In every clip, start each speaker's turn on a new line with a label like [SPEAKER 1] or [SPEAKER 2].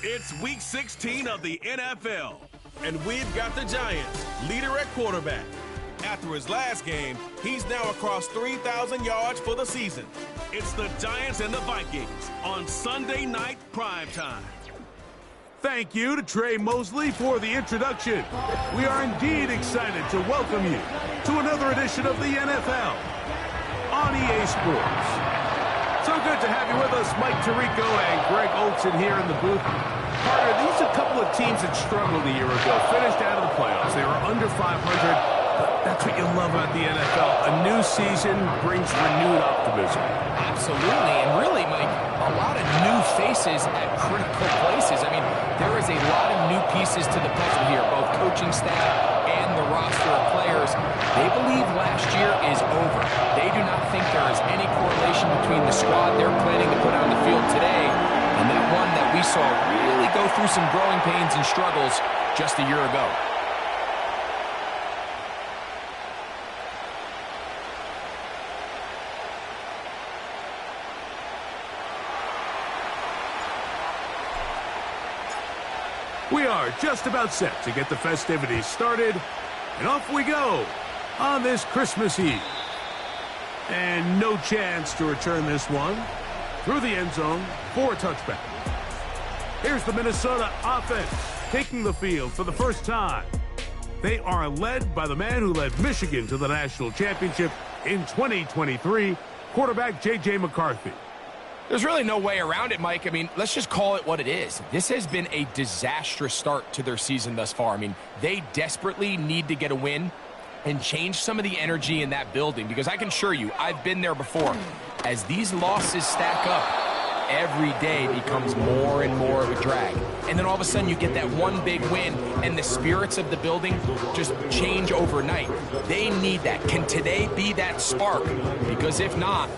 [SPEAKER 1] It's week 16 of the NFL, and we've got the Giants, leader at quarterback. After his last game, he's now across 3,000 yards for the season. It's the Giants and the Vikings on Sunday night primetime.
[SPEAKER 2] Thank you to Trey Mosley for the introduction. We are indeed excited to welcome you to another edition of the NFL on EA Sports. So good to have you with us, Mike Tirico and Greg Olson here in the booth. Carter, these are a couple of teams that struggled a year ago, finished out of the playoffs. They were under 500, but that's what you love about the NFL. A new season brings renewed optimism.
[SPEAKER 3] Absolutely, and really, Mike, a lot of new faces at critical places. I mean, there is a lot of new pieces to the puzzle here, both coaching staff and the roster of players. They believe last year is over. They do not think there is any correlation between the squad they're planning to put on the field today and that one that we saw really go through some growing pains and struggles just a year ago.
[SPEAKER 2] We are just about set to get the festivities started, and off we go on this Christmas Eve. And no chance to return this one through the end zone for a touchback. Here's the Minnesota offense taking the field for the first time. They are led by the man who led Michigan to the national championship in 2023, quarterback J.J. McCarthy.
[SPEAKER 3] There's really no way around it, Mike. I mean, let's just call it what it is. This has been a disastrous start to their season thus far. I mean, they desperately need to get a win and change some of the energy in that building, because I can assure you, I've been there before. As these losses stack up, every day becomes more and more of a drag. And then all of a sudden you get that one big win and the spirits of the building just change overnight. They need that. Can today be that spark? Because if not,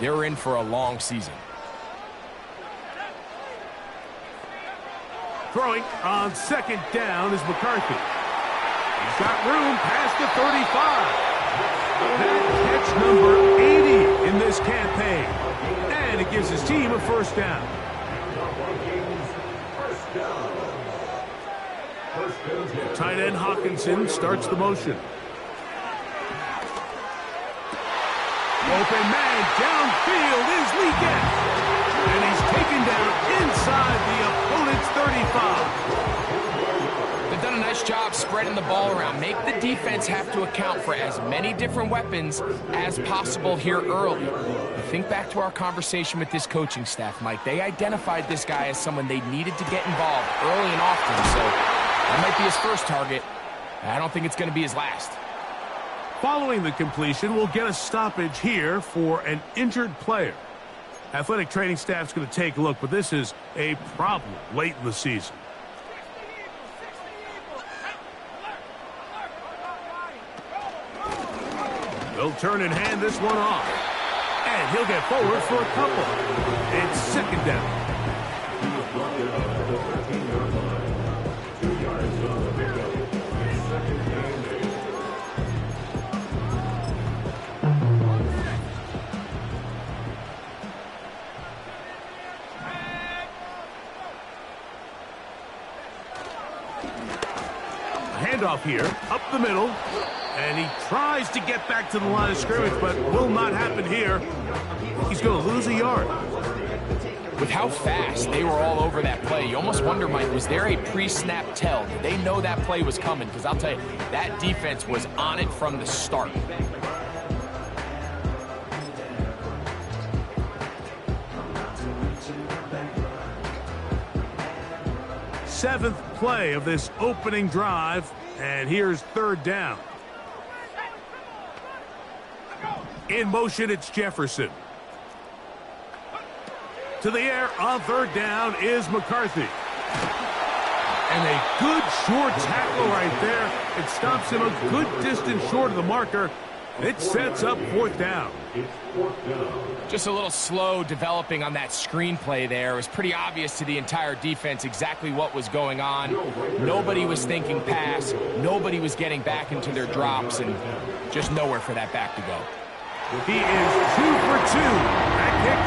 [SPEAKER 3] they're in for a long season.
[SPEAKER 2] Throwing on second down is McCarthy. He's got room past the 35. That catch number 80 in this campaign. And it gives his team a first down. Tight end Hawkinson starts the motion. Open man downfield is Lee Getz. And he's taken down inside the opponent's 35.
[SPEAKER 3] They've done a nice job spreading the ball around. Make the defense have to account for as many different weapons as possible here early. Think back to our conversation with this coaching staff, Mike. They identified this guy as someone they needed to get involved early and often. So that might be his first target. I don't think it's going to be his last.
[SPEAKER 2] Following the completion, we'll get a stoppage here for an injured player. Athletic training staff's going to take a look, but this is a problem late in the season. They'll turn and hand this one off. And he'll get forward for a couple. It's second down. Handoff here, up the middle, and he tries to get back to the line of scrimmage, but will not happen here. He's going to lose a yard.
[SPEAKER 3] With how fast they were all over that play, you almost wonder, Mike, was there a pre-snap tell? Did they know that play was coming? Because I'll tell you, that defense was on it from the start.
[SPEAKER 2] Seventh play of this opening drive, and here's third down. In motion, it's Jefferson. To the air on third down is McCarthy. And a good short tackle right there. It stops him a good distance short of the marker. It sets up fourth down.
[SPEAKER 3] Just a little slow developing on that screenplay there. It was pretty obvious to the entire defense exactly what was going on. Nobody was thinking pass. Nobody was getting back into their drops, and just nowhere for that back to go.
[SPEAKER 2] He is 2 for 2. That kick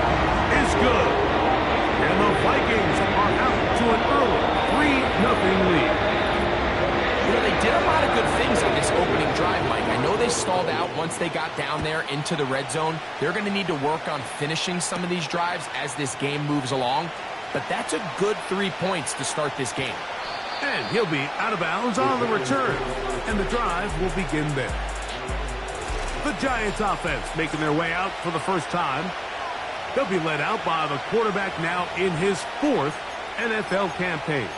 [SPEAKER 2] is good. lead.
[SPEAKER 3] You know, they did a lot of good things on this opening drive, Mike. I know they stalled out once they got down there into the red zone. They're going to need to work on finishing some of these drives as this game moves along. But that's a good 3 points to start this game.
[SPEAKER 2] And he'll be out of bounds on the return. And the drive will begin there. The Giants offense making their way out for the first time. They'll be led out by the quarterback now in his 4th NFL campaign.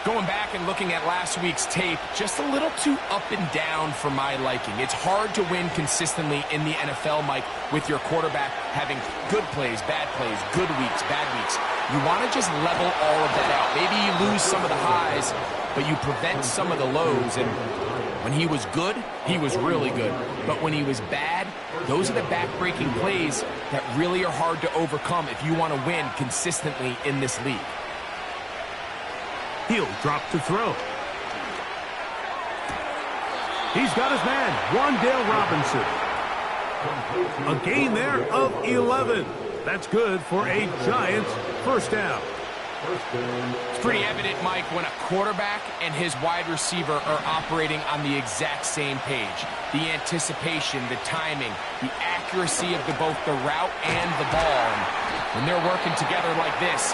[SPEAKER 3] Going back and looking at last week's tape, just a little too up and down for my liking. It's hard to win consistently in the NFL, Mike, with your quarterback having good plays, good weeks, bad weeks. You want to just level all of that out. Maybe you lose some of the highs, but you prevent some of the lows. And when he was good, he was really good. But when he was bad, those are the back-breaking plays that really are hard to overcome if you want to win consistently in this league.
[SPEAKER 2] He'll drop to throw. He's got his man, Wan'Dale Robinson. A gain there of 11. That's good for a Giants first down.
[SPEAKER 3] It's pretty evident, Mike, when a quarterback and his wide receiver are operating on the exact same page. The anticipation, the timing, the accuracy of both the route and the ball. And when they're working together like this,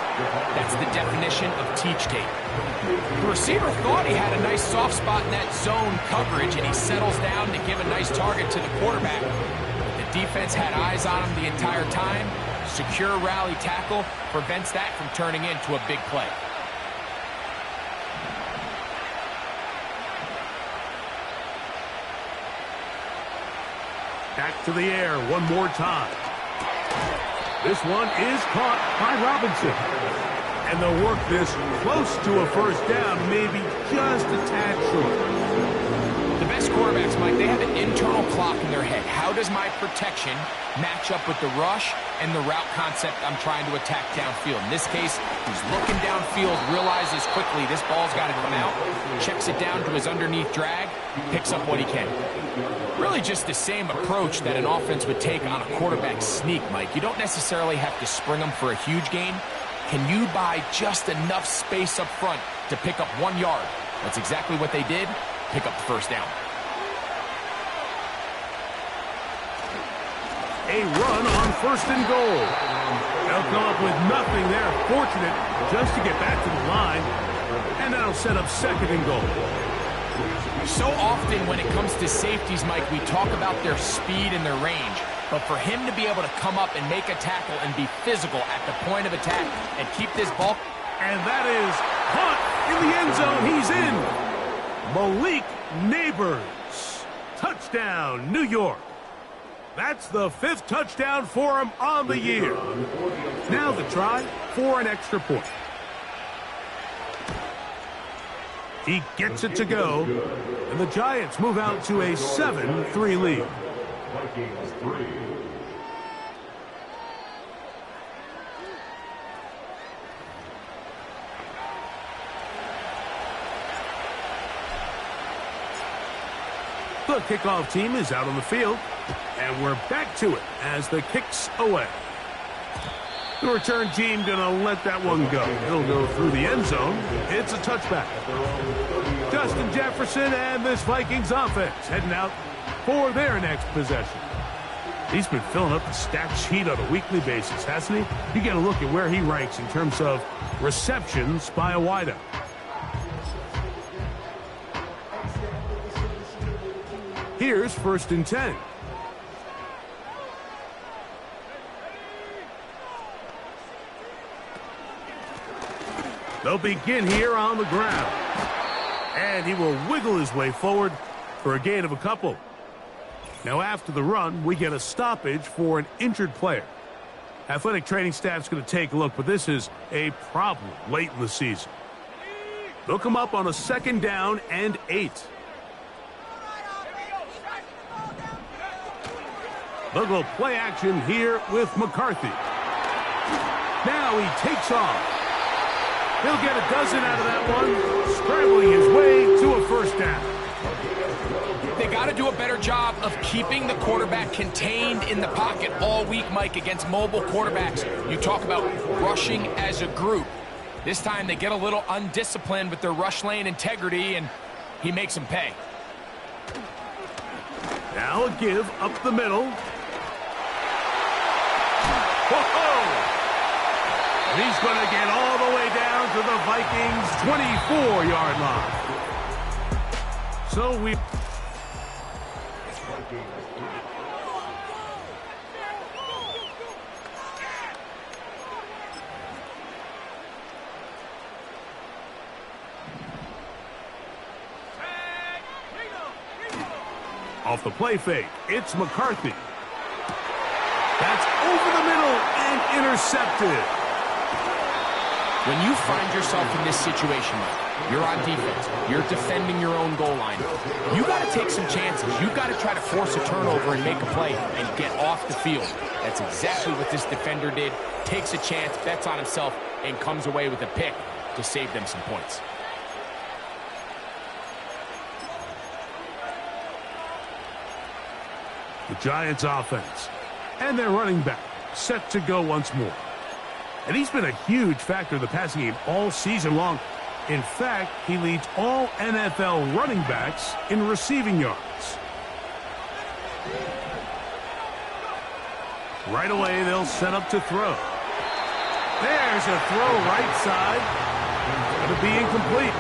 [SPEAKER 3] that's the definition of teach tape. The receiver thought he had a nice soft spot in that zone coverage, and he settles down to give a nice target to the quarterback. The defense had eyes on him the entire time. Secure rally tackle prevents that from turning into a big play.
[SPEAKER 2] Back to the air one more time. This one is caught by Robinson. And they'll work this close to a first down, maybe just a tad short.
[SPEAKER 3] The best quarterbacks, Mike, they have an internal clock in their head. How does my protection match up with the rush and the route concept I'm trying to attack downfield? In this case, he's looking downfield, realizes quickly this ball's got to come out, checks it down to his underneath drag, picks up what he can. Really just the same approach that an offense would take on a quarterback sneak, Mike. You don't necessarily have to spring them for a huge gain. Can you buy just enough space up front to pick up 1 yard? That's exactly what they did. Pick up the first down.
[SPEAKER 2] A run on 1st and goal. They'll come up with nothing there. Fortunate just to get back to the line. And that'll set up 2nd and goal.
[SPEAKER 3] So often when it comes to safeties, Mike, we talk about their speed and their range. But for him to be able to come up and make a tackle and be physical at the point of attack and keep this ball.
[SPEAKER 2] And that is caught in the end zone. He's in. Malik Neighbors. Touchdown, New York. That's the 5th touchdown for him on the year. Now the try for an extra point. He gets it to go, and the Giants move out to a 7-3 lead. The kickoff team is out on the field, and we're back to it as the kick's away. The return team gonna let that one go. It'll go through the end zone. It's a touchback. Justin Jefferson and this Vikings offense heading out for their next possession. He's been filling up the stat sheet on a weekly basis, hasn't he? You get a look at where he ranks in terms of receptions by a wideout. Here's 1st and 10. They'll begin here on the ground. And he will wiggle his way forward for a gain of a couple. Now after the run, we get a stoppage for an injured player. Athletic training staff's going to take a look, but this is a problem late in the season. They'll come up on a 2nd down and 8. They'll go play action here with McCarthy. Now he takes off. He'll get a dozen out of that one, scrambling his way to a first down.
[SPEAKER 3] They got to do a better job of keeping the quarterback contained in the pocket all week, Mike, against mobile quarterbacks. You talk about rushing as a group. This time they get a little undisciplined with their rush lane integrity, and he makes them pay.
[SPEAKER 2] Now a give up the middle. Whoa! And he's going to get all the way down to the Vikings' 24-yard line. So we... Off the play fake, it's McCarthy. That's over the middle and intercepted.
[SPEAKER 3] When you find yourself in this situation, you're on defense, you're defending your own goal line, you got to take some chances. You got to try to force a turnover and make a play and get off the field. That's exactly what this defender did. Takes a chance, bets on himself, and comes away with a pick to save them some points.
[SPEAKER 2] The Giants offense and their running back set to go once more. And he's been a huge factor in the passing game all season long. In fact, he leads all NFL running backs in receiving yards. Right away, they'll set up to throw. There's a throw right side. Going to be incomplete.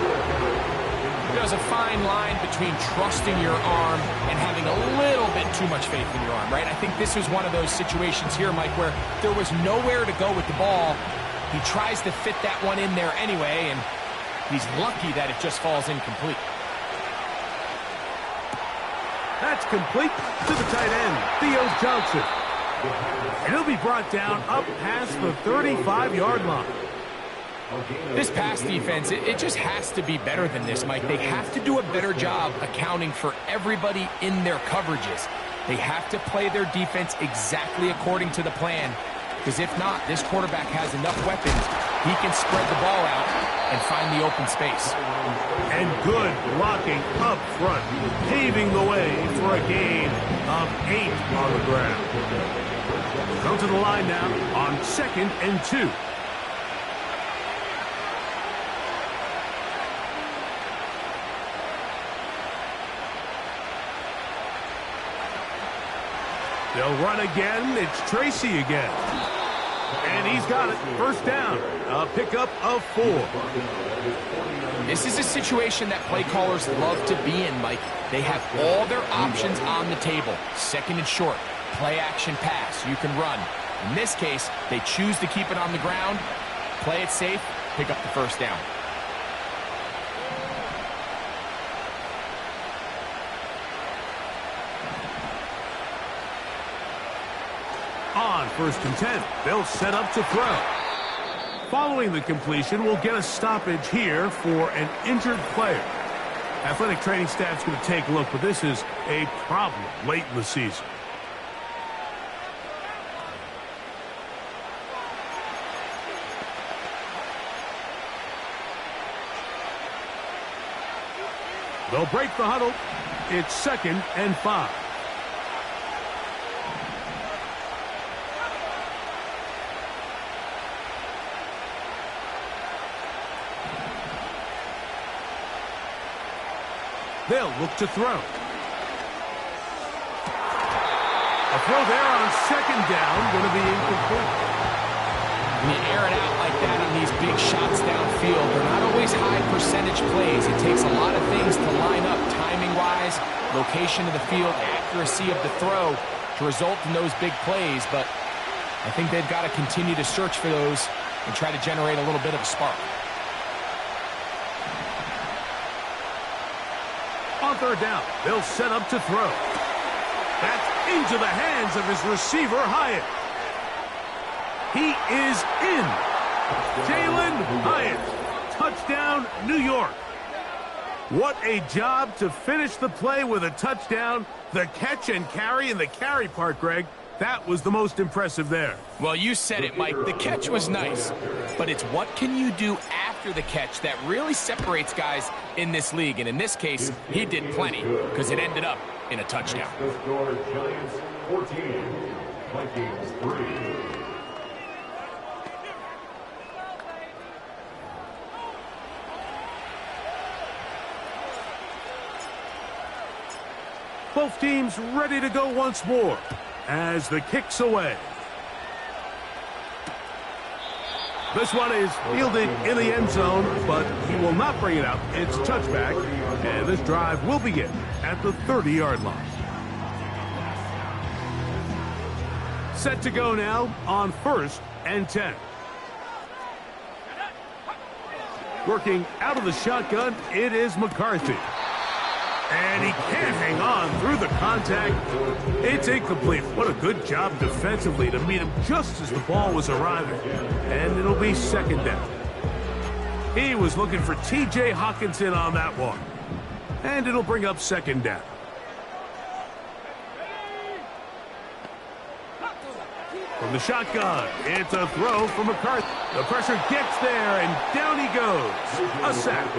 [SPEAKER 3] There's a fine line between trusting your arm and having a little bit too much faith in your arm, right? I think this is one of those situations here, Mike, where there was nowhere to go with the ball. He tries to fit that one in there anyway, and he's lucky that it just falls incomplete.
[SPEAKER 2] That's complete to the tight end, Theo Johnson. And he'll be brought down up past the 35-yard line.
[SPEAKER 3] This pass defense, it just has to be better than this, Mike. They have to do a better job accounting for everybody in their coverages. They have to play their defense exactly according to the plan, because if not, this quarterback has enough weapons. He can spread the ball out and find the open space.
[SPEAKER 2] And good blocking up front, paving the way for a gain of 8 on the ground. Come to the line now on 2nd and 2. They'll run again. It's Tracy again. And he's got it. First down. A pickup of 4.
[SPEAKER 3] This is a situation that play callers love to be in, Mike. They have all their options on the table. 2nd and short. Play action pass. You can run. In this case, they choose to keep it on the ground, play it safe, pick up the first down.
[SPEAKER 2] On 1st and 10, they'll set up to throw. Following the completion, we'll get a stoppage here for an injured player. Athletic training staff's going to take a look, but this is a problem late in the season. They'll break the huddle. It's 2nd and 5. They'll look to throw. A throw there on 2nd down, going to be incomplete.
[SPEAKER 3] When you air it out like that on these big shots downfield, they're not always high percentage plays. It takes a lot of things to line up timing-wise, location of the field, accuracy of the throw to result in those big plays. But I think they've got to continue to search for those and try to generate a little bit of a spark.
[SPEAKER 2] On 3rd down, they'll set up to throw. That's into the hands of his receiver, Hyatt. He is in. Jalen Hyatt. Touchdown, New York. What a job to finish the play with a touchdown. The catch and carry, and the carry part, Greg, that was the most impressive there.
[SPEAKER 3] Well, you said it, Mike. The catch was nice, but it's what can you do after the catch that really separates guys in this league. And in this case, he did plenty because it ended up in a touchdown.
[SPEAKER 4] Giants 14, Vikings 3.
[SPEAKER 2] Both teams ready to go once more as the kick's away. This one is fielded in the end zone, but he will not bring it out. It's touchback, and this drive will begin at the 30-yard line. Set to go now on 1st and 10. Working out of the shotgun, it is McCarthy. And he can't hang on through the contact. It's incomplete. What a good job defensively to meet him just as the ball was arriving. And it'll be 2nd down. He was looking for T.J. Hawkinson on that one. And it'll bring up 2nd down. From the shotgun, it's a throw from McCarthy. The pressure gets there, and down he goes. A sack.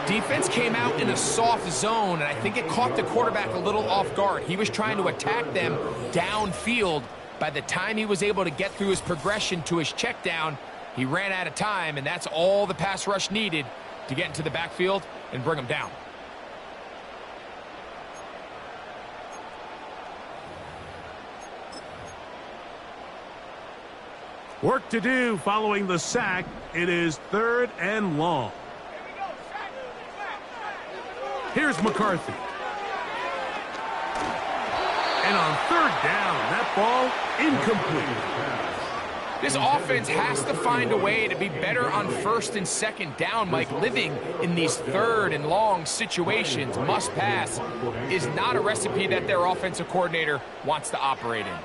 [SPEAKER 3] Defense came out in a soft zone, and I think it caught the quarterback a little off guard. He was trying to attack them downfield. By the time he was able to get through his progression to his check down, he ran out of time, and that's all the pass rush needed to get into the backfield and bring him down.
[SPEAKER 2] Work to do following the sack. It is 3rd and long. Here's McCarthy. And on 3rd down, that ball incomplete.
[SPEAKER 3] This offense has to find a way to be better on 1st and 2nd down, Mike. Living in these 3rd and long situations, must pass, is not a recipe that their offensive coordinator wants to operate in.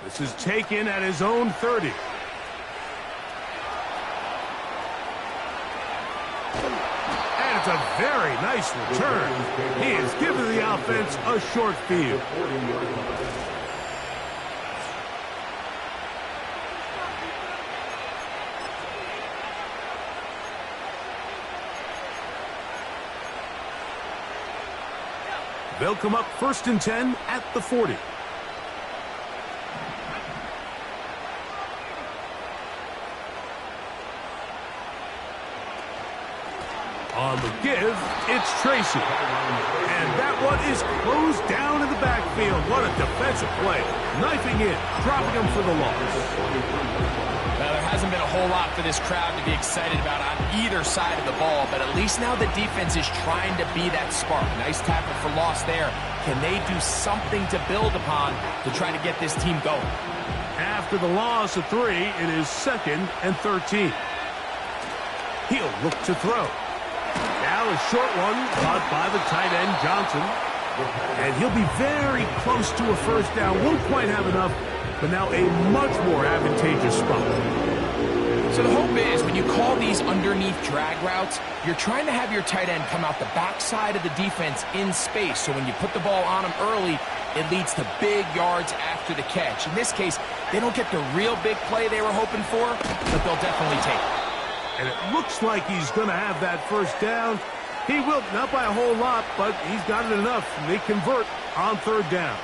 [SPEAKER 2] This is taken at his own 30. And it's a very nice return. He has given the offense a short field. They'll come up 1st and 10 at the 40. On the give, it's Tracy. And that one is closed down in the backfield. What a defensive play. Knifing in, dropping him for the loss.
[SPEAKER 3] Now, there hasn't been a whole lot for this crowd to be excited about on either side of the ball, but at least now the defense is trying to be that spark. Nice tackle for loss there. Can they do something to build upon to try to get this team going?
[SPEAKER 2] After the loss of 3, it is 2nd and 13. He'll look to throw. Now a short one caught by the tight end, Johnson. And he'll be very close to a 1st down. Won't quite have enough, but now a much more advantageous spot.
[SPEAKER 3] So the hope is when you call these underneath drag routes, you're trying to have your tight end come out the backside of the defense in space. So when you put the ball on him early, it leads to big yards after the catch. In this case, they don't get the real big play they were hoping for, but they'll definitely take it.
[SPEAKER 2] And it looks like he's going to have that 1st down. He will, not by a whole lot, but he's got it enough. They convert on 3rd down.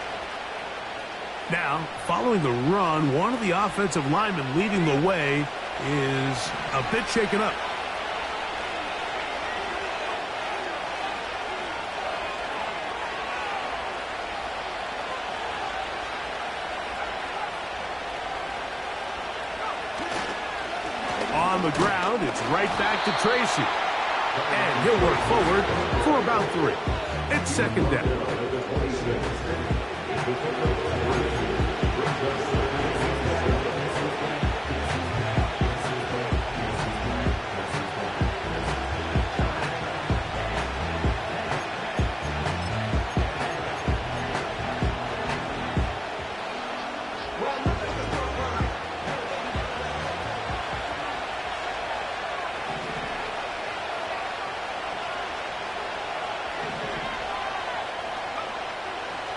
[SPEAKER 2] Now, following the run, one of the offensive linemen leading the way is a bit shaken up. On the ground, it's right back to Tracy. And he'll work forward for about 3. It's 2nd down.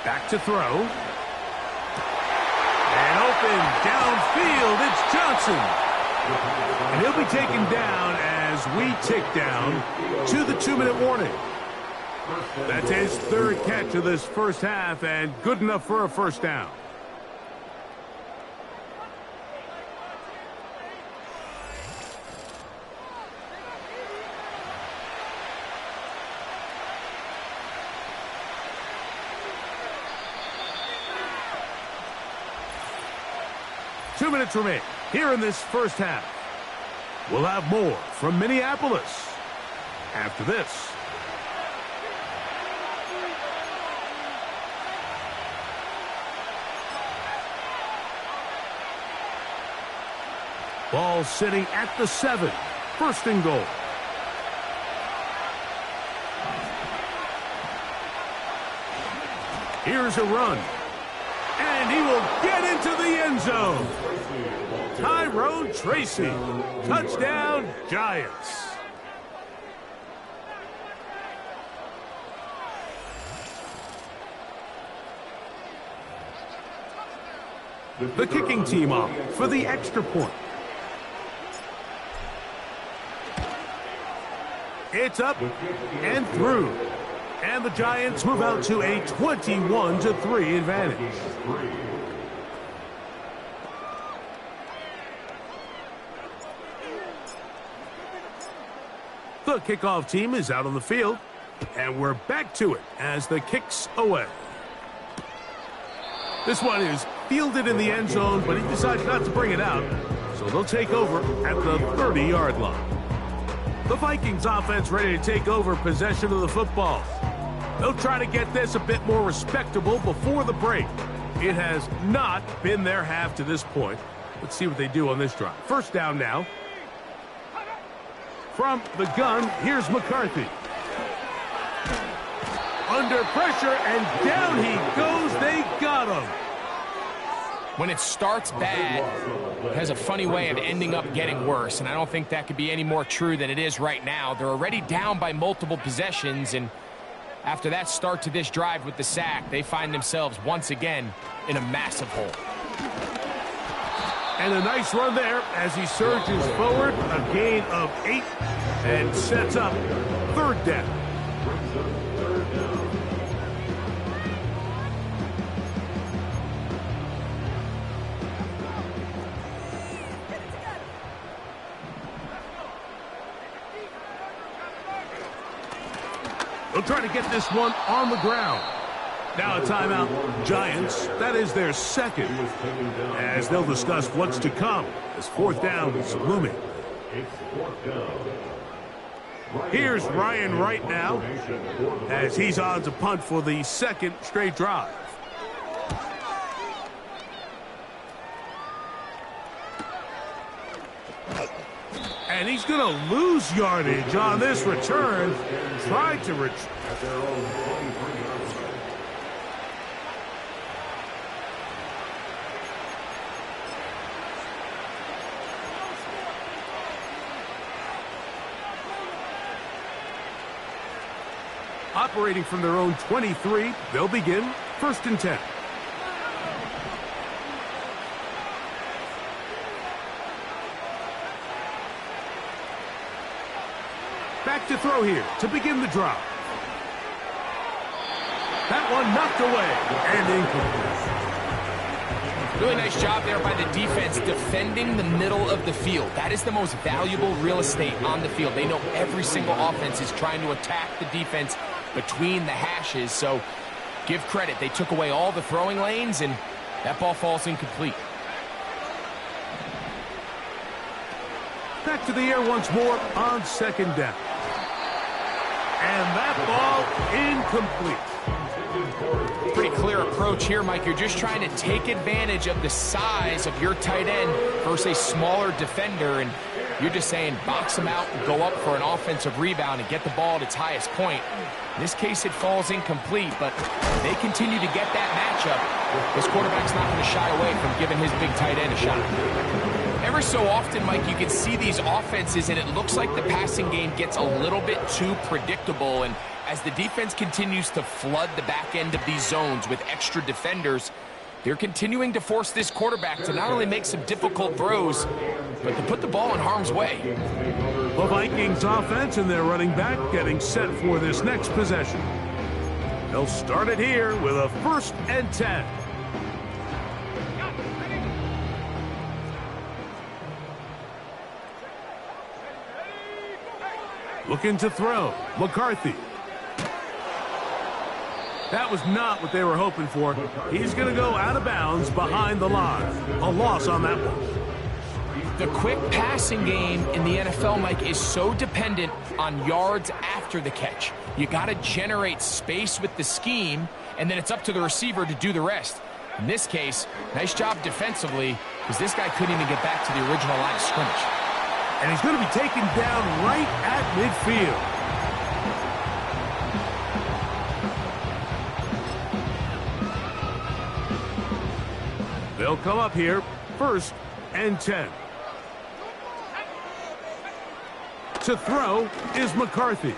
[SPEAKER 2] Back to throw. And open downfield, it's Johnson. And he'll be taken down as we tick down to the 2-minute warning. That's his 3rd catch of this 1st half, and good enough for a 1st down. 2 minutes remain here in this first half. We'll have more from Minneapolis after this. Ball sitting at the 7. First and goal. Here's a run. And he will get into the end zone. Tyrone Tracy. Touchdown, Giants. The kicking team off for the extra point. It's up and through. And the Giants move out to a 21-3 advantage. The kickoff team is out on the field. And we're back to it as the kick's away. This one is fielded in the end zone, but he decides not to bring it out. So they'll take over at the 30-yard line. The Vikings offense ready to take over possession of the football. They'll try to get this a bit more respectable before the break. It has not been their half to this point. Let's see what they do on this drive. First down now. From the gun, here's McCarthy. Under pressure, and down he goes. They got him.
[SPEAKER 3] When it starts bad, it has a funny way of ending up getting worse, and I don't think that could be any more true than it is right now. They're already down by multiple possessions, and after that start to this drive with the sack, they find themselves once again in a massive hole.
[SPEAKER 2] And a nice run there as he surges forward, a gain of 8, and sets up third down. They'll try to get this one on the ground. Now a timeout, Giants. That is their second, as they'll discuss what's to come as fourth down is looming. Here's Ryan Wright now, as he's on to punt for the second straight drive. And he's going to lose yardage on this return. Tried to return. Operating from their own 23, they'll begin first and 10. Back to throw here to begin the drive. That one knocked away and incomplete.
[SPEAKER 3] Really nice job there by the defense defending the middle of the field. That is the most valuable real estate on the field. They know every single offense is trying to attack the defense between the hashes, so give credit. They took away all the throwing lanes, and that ball falls incomplete.
[SPEAKER 2] Back to the air once more on second down. And that ball incomplete.
[SPEAKER 3] Pretty clear approach here, Mike. You're just trying to take advantage of the size of your tight end versus a smaller defender, and you're just saying box him out and go up for an offensive rebound and get the ball at its highest point. In this case, it falls incomplete, but they continue to get that matchup. This quarterback's not going to shy away from giving his big tight end a shot. Ever so often, Mike, you can see these offenses, and it looks like the passing game gets a little bit too predictable, and as the defense continues to flood the back end of these zones with extra defenders, they're continuing to force this quarterback to not only make some difficult throws, but to put the ball in harm's way.
[SPEAKER 2] The Vikings offense and their running back getting set for this next possession. They'll start it here with a 1st and 10. Looking to throw. McCarthy. That was not what they were hoping for. He's going to go out of bounds behind the line. A loss on that one.
[SPEAKER 3] The quick passing game in the NFL, Mike, is so dependent on yards after the catch. You got to generate space with the scheme, and then it's up to the receiver to do the rest. In this case, nice job defensively, because this guy couldn't even get back to the original line of scrimmage.
[SPEAKER 2] And he's going to be taken down right at midfield. They'll come up here, 1st and 10. To throw is McCarthy.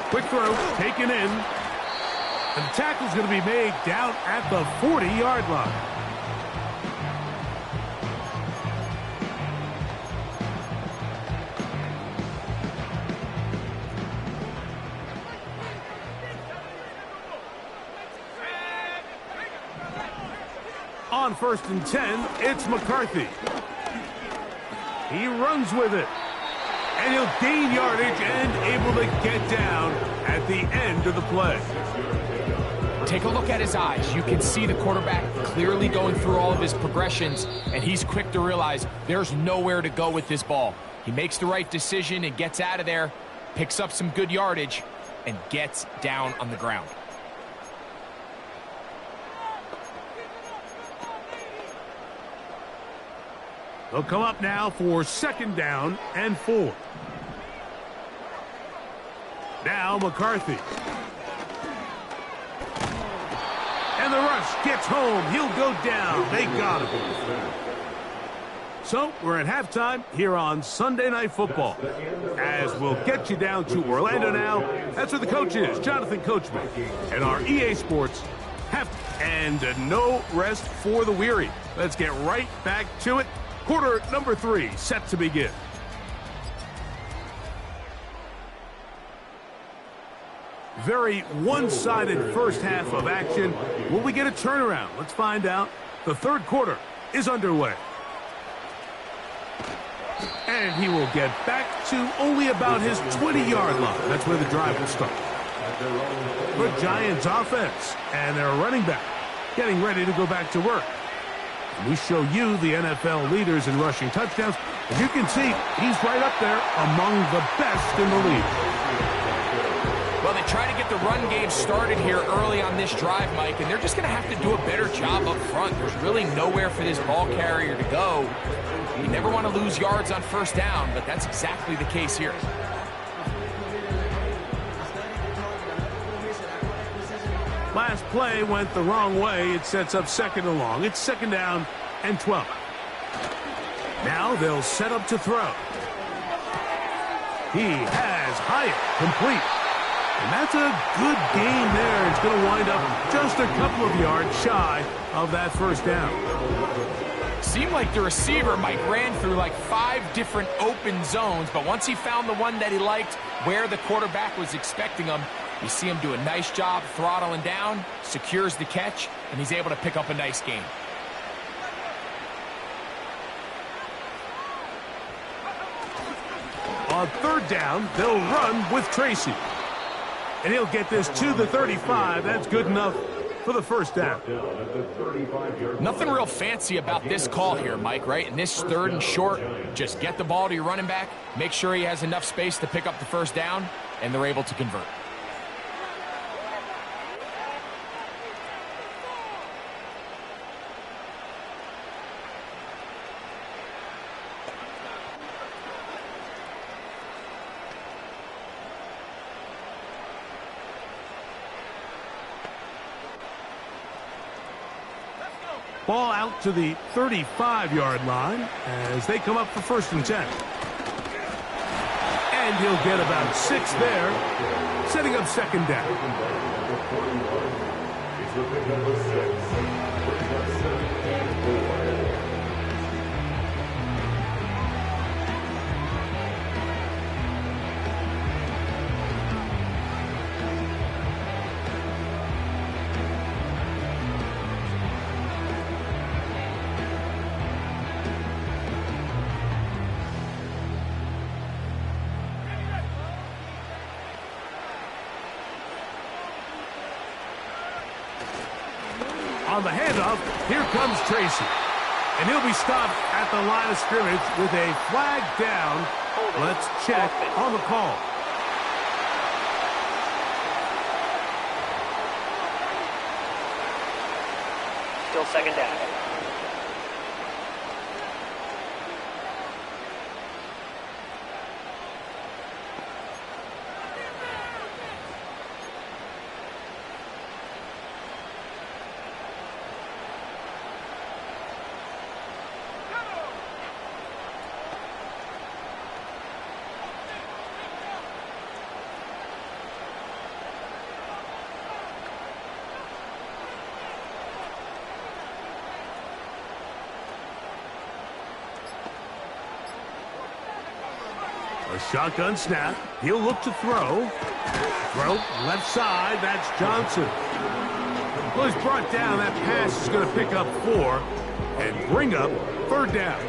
[SPEAKER 2] Quick throw, taken in. And the tackle's going to be made down at the 40-yard line. On 1st and 10, it's McCarthy. He runs with it. And he'll gain yardage and able to get down at the end of the play.
[SPEAKER 3] Take a look at his eyes. You can see the quarterback clearly going through all of his progressions, and he's quick to realize there's nowhere to go with this ball. He makes the right decision and gets out of there, picks up some good yardage, and gets down on the ground.
[SPEAKER 2] They'll come up now for 2nd down and 4. Now McCarthy. And the rush gets home. He'll go down. They got him. So we're at halftime here on Sunday Night Football. As we'll get you down to Orlando now. That's where the coach is, Jonathan Coachman. And our EA Sports and no rest for the weary. Let's get right back to it. Quarter number 3 set to begin. Very one-sided first half of action. Will we get a turnaround? Let's find out. The 3rd quarter is underway. And he will get back to only about his 20-yard line. That's where the drive will start. The Giants offense and their running back getting ready to go back to work. We show you the NFL leaders in rushing touchdowns. As you can see, he's right up there among the best in the league.
[SPEAKER 3] Well, they try to get the run game started here early on this drive, Mike, and they're just going to have to do a better job up front. There's really nowhere for this ball carrier to go. You never want to lose yards on 1st down, but that's exactly the case here.
[SPEAKER 2] Last play went the wrong way. It sets up 2nd and long. It's 2nd down and 12. Now they'll set up to throw. He has Hyatt complete. And that's a good gain there. It's going to wind up just a couple of yards shy of that 1st down.
[SPEAKER 3] Seemed like the receiver, Mike, ran through like 5 different open zones, but once he found the one that he liked, where the quarterback was expecting him, you see him do a nice job throttling down, secures the catch, and he's able to pick up a nice gain.
[SPEAKER 2] On 3rd down, they'll run with Tracy. And he'll get this to the 35. That's good enough for the 1st down.
[SPEAKER 3] Nothing real fancy about this call here, Mike, right? In this 3rd and short, just get the ball to your running back, make sure he has enough space to pick up the 1st down, and they're able to convert.
[SPEAKER 2] Ball out to the 35-yard line as they come up for 1st and 10. And he'll get about 6 there, setting up 2nd down.
[SPEAKER 4] It's the pick number 6.
[SPEAKER 2] On the handoff, here comes Tracy. And he'll be stopped at the line of scrimmage with a flag down. Let's check on the call.
[SPEAKER 5] Still second down.
[SPEAKER 2] A shotgun snap. He'll look to throw. Throw left side. That's Johnson. Well, he's brought down. That pass is going to pick up 4 and bring up 3rd down.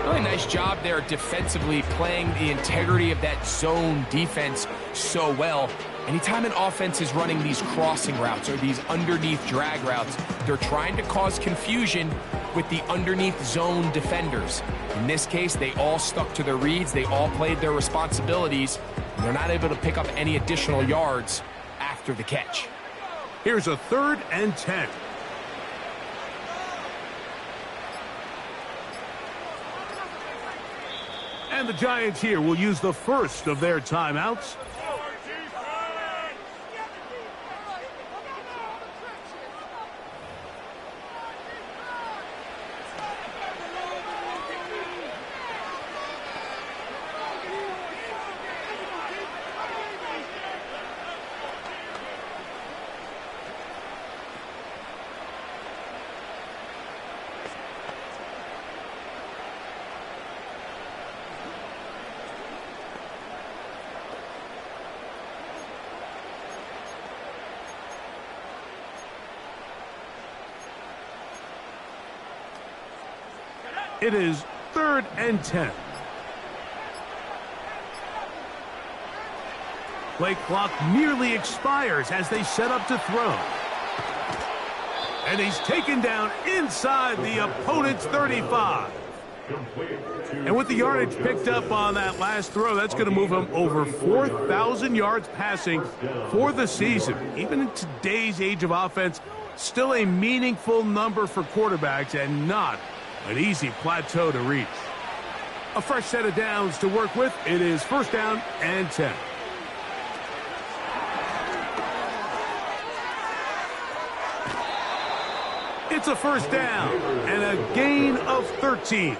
[SPEAKER 3] Really nice job there defensively, playing the integrity of that zone defense so well. Anytime an offense is running these crossing routes or these underneath drag routes, they're trying to cause confusion with the underneath zone defenders. In this case, they all stuck to their reads, they all played their responsibilities, and they're not able to pick up any additional yards after the catch.
[SPEAKER 2] Here's a 3rd and 10. And the Giants here will use the first of their timeouts. It is 3rd and 10. Play clock nearly expires as they set up to throw. And he's taken down inside the opponent's 35. And with the yardage picked up on that last throw, that's going to move him over 4,000 yards passing for the season. Even in today's age of offense, still a meaningful number for quarterbacks and not an easy plateau to reach. A fresh set of downs to work with. It is 1st down and 10. It's a 1st down and a gain of 13.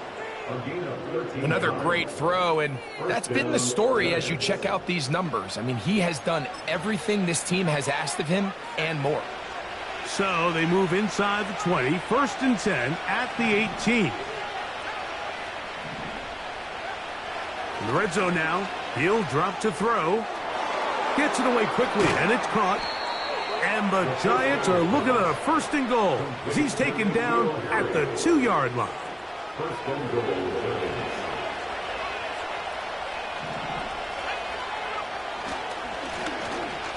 [SPEAKER 3] Another great throw, and that's been the story as you check out these numbers. I mean, he has done everything this team has asked of him and more.
[SPEAKER 2] So they move inside the 20, 1st and 10 at the 18. In the red zone now, he'll drop to throw. Gets it away quickly, and it's caught. And the Giants are looking at a 1st and goal as he's taken down at the 2-yard line.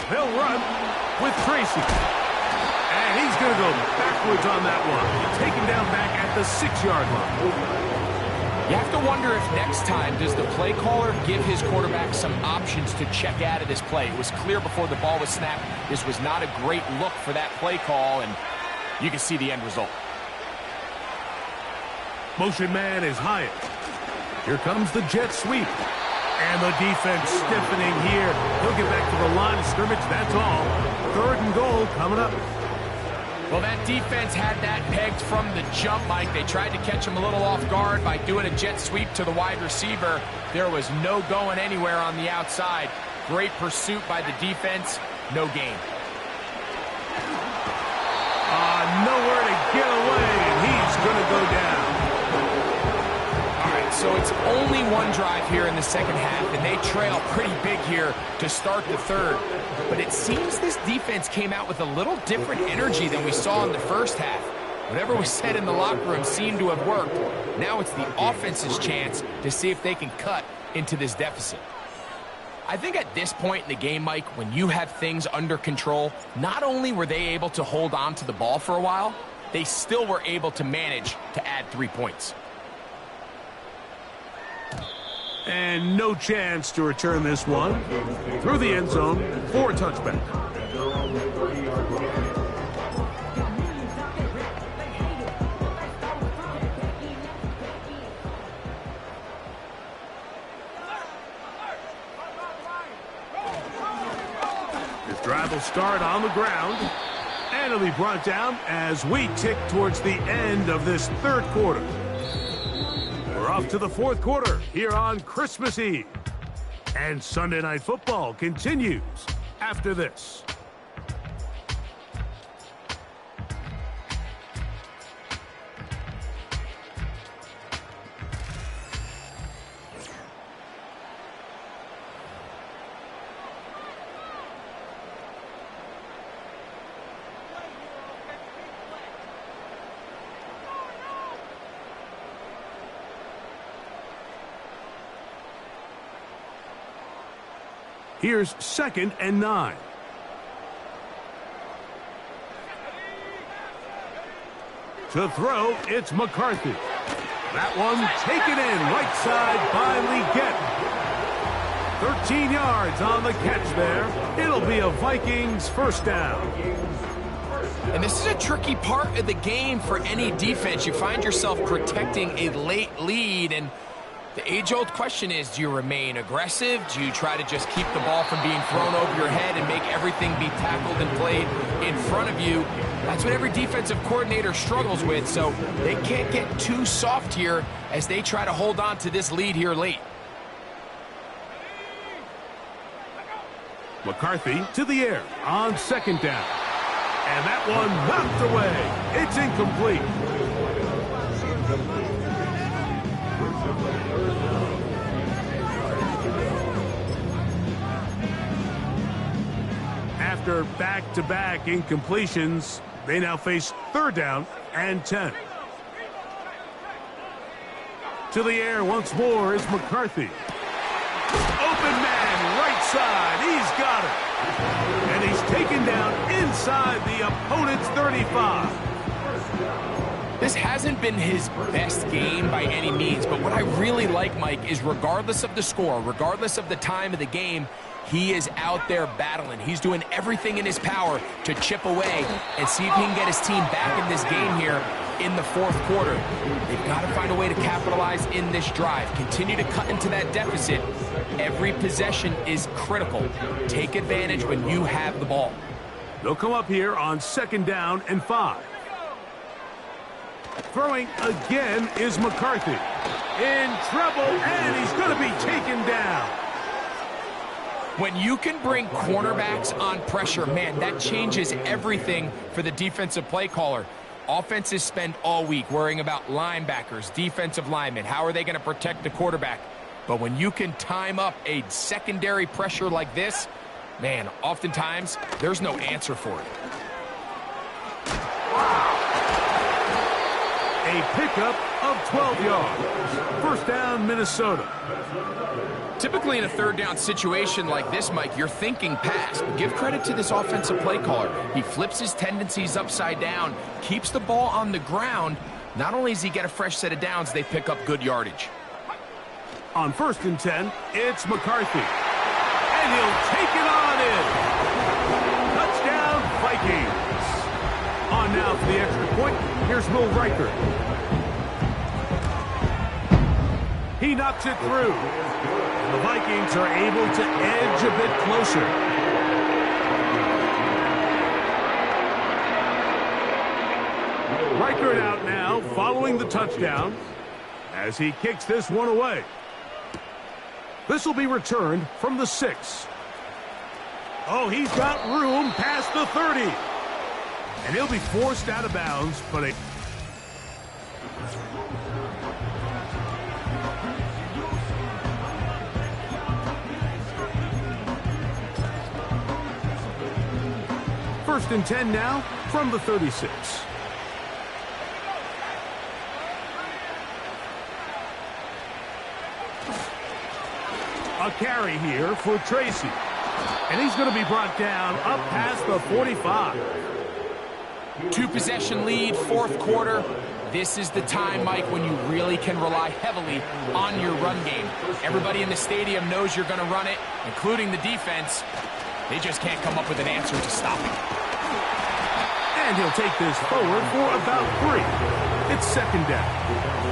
[SPEAKER 2] They'll run with Tracy. And he's going to go backwards on that one. Taken down back at the 6-yard line.
[SPEAKER 3] You have to wonder if next time does the play caller give his quarterback some options to check out of this play. It was clear before the ball was snapped. This was not a great look for that play call, and you can see the end result.
[SPEAKER 2] Motion man is Hyatt. Here comes the jet sweep. And the defense stiffening here. He'll get back to the line of scrimmage. That's all. 3rd and goal coming up.
[SPEAKER 3] Well, that defense had that pegged from the jump, Mike. They tried to catch him a little off guard by doing a jet sweep to the wide receiver. There was no going anywhere on the outside. Great pursuit by the defense. No gain.
[SPEAKER 2] Nowhere to get away, and he's going to go down.
[SPEAKER 3] So it's only one drive here in the second half, and they trail pretty big here to start the 3rd. But it seems this defense came out with a little different energy than we saw in the first half. Whatever was said in the locker room seemed to have worked. Now it's the offense's chance to see if they can cut into this deficit. I think at this point in the game, Mike, when you have things under control, not only were they able to hold on to the ball for a while, they still were able to manage to add 3 points.
[SPEAKER 2] And no chance to return this one. Through the end zone for a touchback. This drive will start on the ground. And it'll be brought down as we tick towards the end of this third quarter. We're off to the fourth quarter here on Christmas Eve. And Sunday Night Football continues after this. Here's 2nd and 9. To throw, it's McCarthy. That one taken in right side by Leggett. 13 yards on the catch there. It'll be a Vikings first down.
[SPEAKER 3] And this is a tricky part of the game for any defense. You find yourself protecting a late lead, and the age-old question is, do you remain aggressive? Do you try to just keep the ball from being thrown over your head and make everything be tackled and played in front of you? That's what every defensive coordinator struggles with, so they can't get too soft here as they try to hold on to this lead here late.
[SPEAKER 2] McCarthy to the air on 2nd down. And that one knocked away. It's incomplete. After back-to-back incompletions, they now face 3rd down and 10. To the air once more is McCarthy. Open man, right side. He's got it. And he's taken down inside the opponent's 35.
[SPEAKER 3] This hasn't been his best game by any means, but what I really like, Mike, is regardless of the score, regardless of the time of the game, he is out there battling. He's doing everything in his power to chip away and see if he can get his team back in this game here in the fourth quarter. They've got to find a way to capitalize in this drive. Continue to cut into that deficit. Every possession is critical. Take advantage when you have the ball.
[SPEAKER 2] They'll come up here on 2nd down and 5. Throwing again is McCarthy. In trouble, and he's going to be taken down.
[SPEAKER 3] When you can bring cornerbacks on pressure, man, that changes everything for the defensive play caller. Offenses spend all week worrying about linebackers, defensive linemen. How are they going to protect the quarterback? But when you can time up a secondary pressure like this, man, oftentimes there's no answer for it.
[SPEAKER 2] A pickup of 12 yards. First down, Minnesota.
[SPEAKER 3] Typically in a 3rd down situation like this, Mike, you're thinking pass. But give credit to this offensive play caller. He flips his tendencies upside down, keeps the ball on the ground. Not only does he get a fresh set of downs, they pick up good yardage.
[SPEAKER 2] On 1st and 10, it's McCarthy. And he'll take it on in. Touchdown, Vikings. On now for the extra point, here's Will Riker. He knocks it through. The Vikings are able to edge a bit closer. Riker out now following the touchdown as he kicks this one away. This will be returned from the 6. Oh, he's got room past the 30. And he'll be forced out of bounds, but a... First and 10 now from the 36. A carry here for Tracy. And he's going to be brought down up past the 45.
[SPEAKER 3] 2-possession lead, fourth quarter. This is the time, Mike, when you really can rely heavily on your run game. Everybody in the stadium knows you're going to run it, including the defense. They just can't come up with an answer to stop it.
[SPEAKER 2] And he'll take this forward for about 3. It's second down.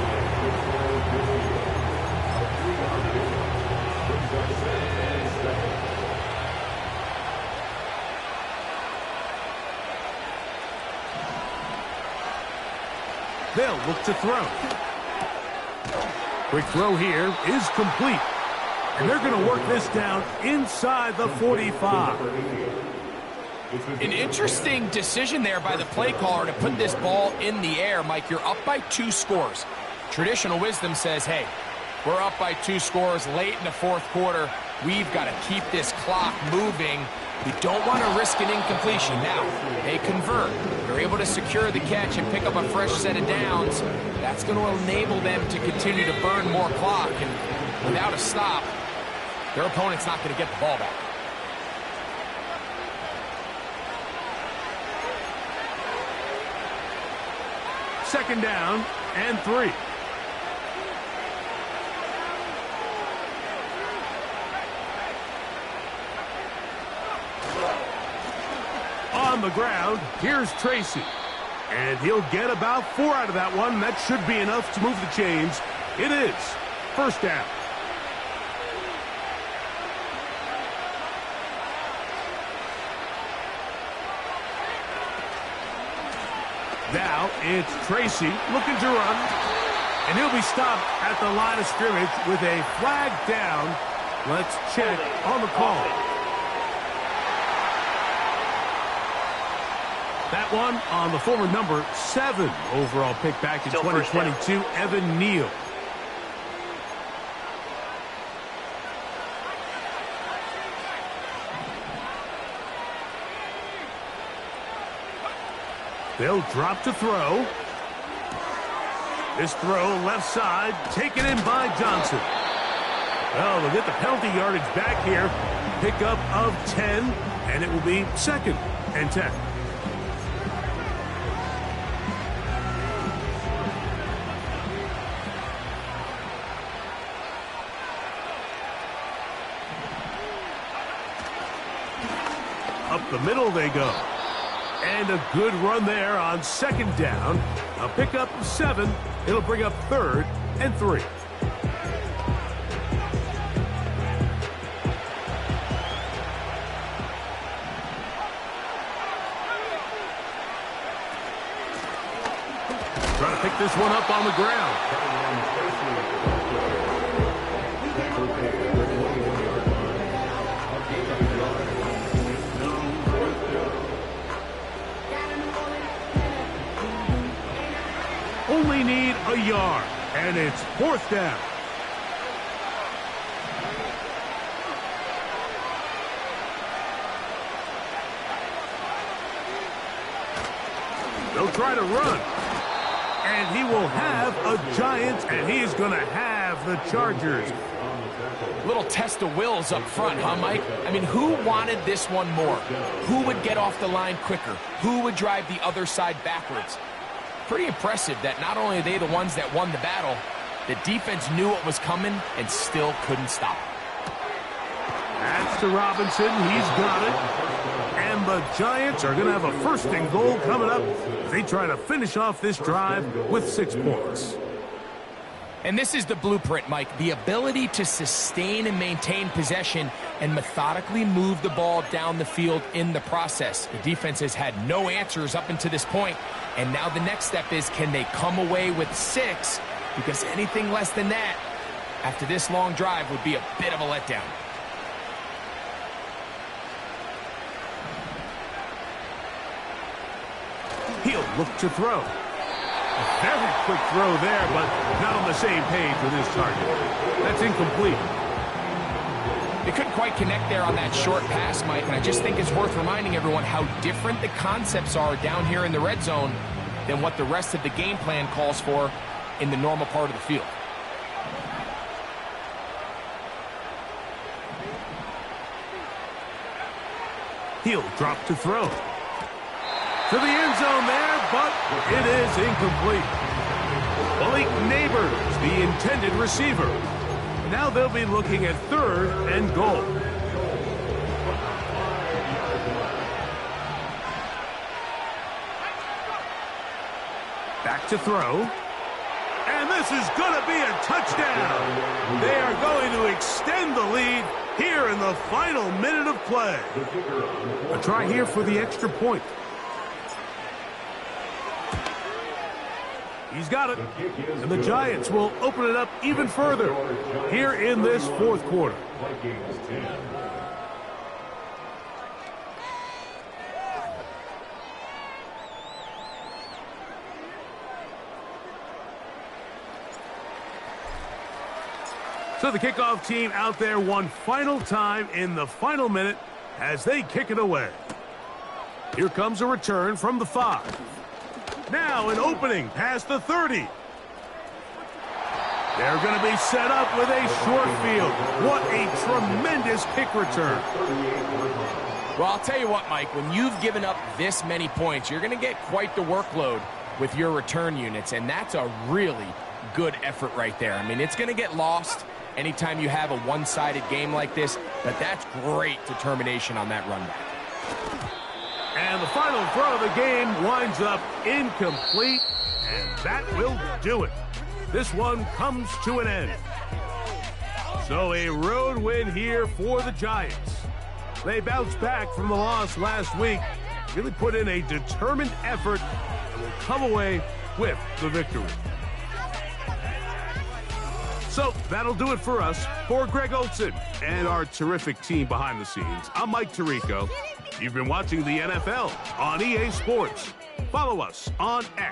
[SPEAKER 2] They'll look to throw. Quick throw here is complete. And they're going to work this down inside the 45.
[SPEAKER 3] An interesting decision there by the play caller to put this ball in the air. Mike, you're up by 2 scores. Traditional wisdom says, hey, we're up by 2 scores late in the fourth quarter. We've got to keep this clock moving. We don't want to risk an incompletion. Now, they convert. They're able to secure the catch and pick up a fresh set of downs. That's going to enable them to continue to burn more clock. And without a stop, their opponent's not going to get the ball back.
[SPEAKER 2] Second down and 3. On the ground, here's Tracy. And he'll get about 4 out of that one. That should be enough to move the chains. It is first down. Now it's Tracy looking to run. And he'll be stopped at the line of scrimmage with a flag down. Let's check on the call. That one on the former number 7 overall pick back in 2022, Evan Neal. They'll drop to throw. This throw left side taken in by Johnson. Well, they'll get the penalty yardage back here. Pickup of 10, and it will be second and 10. Up the middle they go. And a good run there on second down. A pickup of 7. It'll bring up third and 3. Trying to pick this one up on the ground. Only need a yard, and it's fourth down. They'll try to run. And he will have a Giants, and he's going to have the Chargers.
[SPEAKER 3] Little test of wills up front, huh, Mike? I mean, who wanted this one more? Who would get off the line quicker? Who would drive the other side backwards? Pretty impressive that not only are they the ones that won the battle, the defense knew what was coming and still couldn't stop it.
[SPEAKER 2] That's to Robinson. He's got it. And the Giants are going to have a first and goal coming up. They try to finish off this drive with 6 points.
[SPEAKER 3] And this is the blueprint, Mike. The ability to sustain and maintain possession and methodically move the ball down the field in the process. The defense has had no answers up until this point, and now the next step is, can they come away with 6? Because anything less than that, after this long drive, would be a bit of a letdown.
[SPEAKER 2] He'll look to throw. A very quick throw there, but not on the same page with his target. That's incomplete.
[SPEAKER 3] They couldn't quite connect there on that short pass, Mike, and I just think it's worth reminding everyone how different the concepts are down here in the red zone than what the rest of the game plan calls for in the normal part of the field.
[SPEAKER 2] He'll drop to throw. To the end zone there, but it is incomplete. Malik Neighbors, the intended receiver. Now they'll be looking at 3rd and goal. Back to throw. And this is going to be a touchdown. They are going to extend the lead here in the final minute of play. A try here for the extra point. He's got it. And the Giants will open it up even further here in this 4th quarter. So the kickoff team out there one final time in the final minute as they kick it away. Here comes a return from the 5. Now an opening past the 30. They're going to be set up with a short field. What a tremendous kick return.
[SPEAKER 3] Well, I'll tell you what, Mike, when you've given up this many points, you're going to get quite the workload with your return units, and that's a really good effort right there. I mean, it's going to get lost anytime you have a one-sided game like this, but that's great determination on that run back.
[SPEAKER 2] And the final throw of the game winds up incomplete, and that will do it. This one comes to an end. So a road win here for the Giants. They bounced back from the loss last week, really put in a determined effort, and will come away with the victory. So that'll do it for us. For Greg Olson and our terrific team behind the scenes, I'm Mike Tirico. You've been watching the NFL on EA Sports. Follow us on X.